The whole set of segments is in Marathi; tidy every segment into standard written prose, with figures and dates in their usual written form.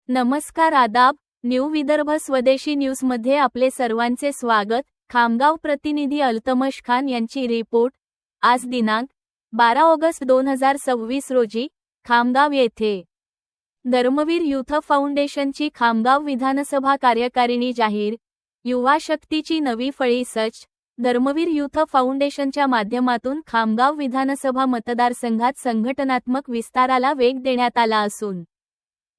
नमस्कार आदाब, न्यू विदर्भ स्वदेशी न्यूजमध्ये आपले सर्वांचे स्वागत। खामगाव प्रतिनिधी अल्तमश खान यांची रिपोर्ट। आज दिनांक 12 ऑगस्ट 2026 रोजी खामगाव येथे धर्मवीर युथ फाउंडेशनची खामगाव विधानसभा कार्यकारिणी जाहीर। युवा शक्तीची नवी फळी सच। धर्मवीर युथ फाउंडेशनच्या माध्यमातून खामगाव विधानसभा मतदारसंघात संघटनात्मक विस्ताराला वेग देण्यात आला असून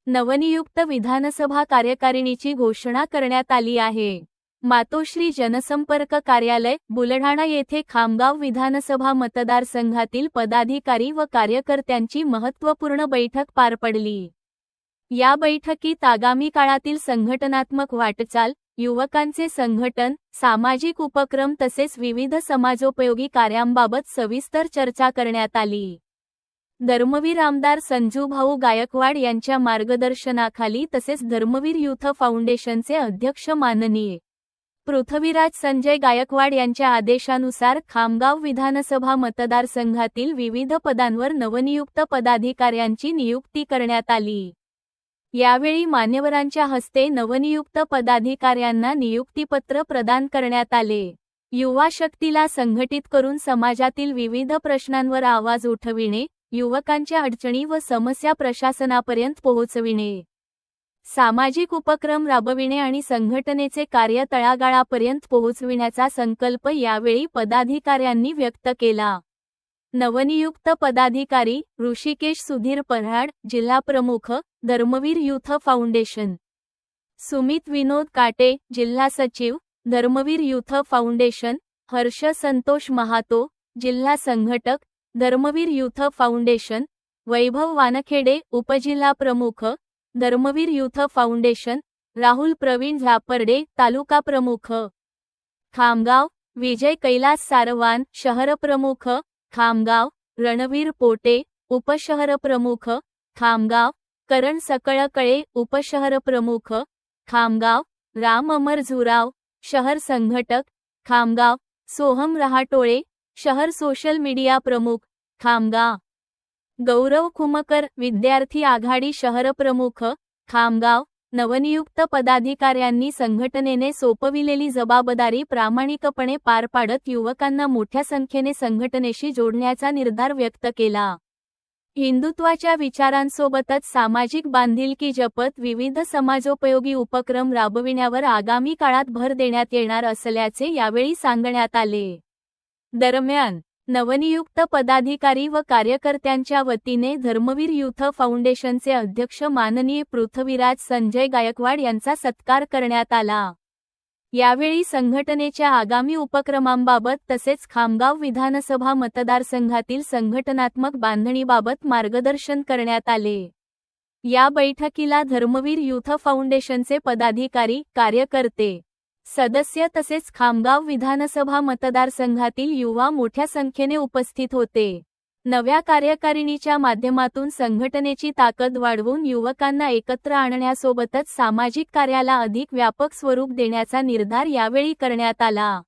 नवनियुक्त विधानसभा कार्यकारिणीची घोषणा करण्यात आली आहे। मातोश्री जनसंपर्क कार्यालय बुलढाणा येथे खामगाव विधानसभा मतदारसंघातील पदाधिकारी व कार्यकर्त्यांची महत्त्वपूर्ण बैठक पार पडली। या बैठकीत आगामी काळातील संघटनात्मक वाटचाल, युवकांचे संघटन, सामाजिक उपक्रम तसेच विविध समाजोपयोगी कार्यांबाबत सविस्तर चर्चा करण्यात आली। धर्मवीर आमदार संजूभाऊ गायकवाड यांच्या मार्गदर्शनाखाली तसेच धर्मवीर युथ फाउंडेशनचे अध्यक्ष माननीय पृथ्वीराज संजय गायकवाड यांच्या आदेशानुसार खामगाव विधानसभा मतदारसंघातील विविध पदांवर नवनियुक्त पदाधिकाऱ्यांची नियुक्ती करण्यात आली। यावेळी मान्यवरांच्या हस्ते नवनियुक्त पदाधिकाऱ्यांना नियुक्तीपत्र प्रदान करण्यात आले। युवा शक्तीला संघटित करून समाजातील विविध प्रश्नांवर आवाज उठविणे, युवकांच्या अडचणी व समस्या प्रशासनापर्यंत पोहोचविणे, सामाजिक उपक्रम राबविणे आणि संघटनेचे कार्य तळागाळापर्यंत पोहोचविण्याचा संकल्प यावेळी पदाधिकाऱ्यांनी व्यक्त केला। नवनियुक्त पदाधिकारी ऋषिकेश सुधीर पऱ्हाड, जिल्हा प्रमुख, धर्मवीर युथ फाउंडेशन। सुमित विनोद काटे, जिल्हा सचिव, धर्मवीर युथ फाउंडेशन। हर्ष संतोष महातो, जिल्हा संघटक, धर्मवीर युथ फाउंडेशन। वैभव वानखेडे, उपजिल्हा प्रमुख, धर्मवीर युथ फाउंडेशन। राहुल प्रवीण झापर्डे, तालुका प्रमुख, खामगाव। विजय कैलास सारवान, शहर प्रमुख, खामगाव। रणवीर पोटे, उपशहर प्रमुख, खामगाव। करण सकळकळे, उपशहर प्रमुख, खामगाव। राम अमर झुराव, शहर संघटक, खामगाव। सोहम रहाटोळे, शहर सोशल मीडिया प्रमुख, खामगाव। गौरव खुमकर, विद्यार्थी आघाडी शहर प्रमुख, खामगाव। नवनियुक्त पदाधिकाऱ्यांनी संघटनेने सोपविलेली जबाबदारी प्रामाणिकपणे पार पाडत युवकांना मोठ्या संख्येने संघटनेशी जोडण्याचा निर्धार व्यक्त केला। हिंदुत्वाच्या विचारांसोबतच सामाजिक बांधिलकी जपत विविध समाजोपयोगी उपक्रम राबविण्यावर आगामी काळात भर देण्यात येणार असल्याचे यावेळी सांगण्यात आले। दरम्यान नवनियुक्त पदाधिकारी व कार्यकर्त्यांच्या वतीने धर्मवीर युथ फाउंडेशनचे अध्यक्ष माननीय पृथ्वीराज संजय गायकवाड यांचा सत्कार करण्यात आला। यावेळी संघटनेच्या आगामी उपक्रमांबाबत तसेच खामगाव विधानसभा मतदारसंघातील संघटनात्मक बांधणीबाबत मार्गदर्शन करण्यात आले। या बैठकीला धर्मवीर युथ फाउंडेशनचे पदाधिकारी, कार्यकर्ते, सदस्य तसेच खामगाव विधानसभा मतदारसंघातील युवा मोठ्या संख्येने उपस्थित होते। नव्या कार्यकारिणीच्या माध्यमातून संघटनेची ताकद वाढवून युवकांना एकत्र आणण्यासोबतच सामाजिक कार्याला अधिक व्यापक स्वरूप देण्याचा निर्धार यावेळी करण्यात आला।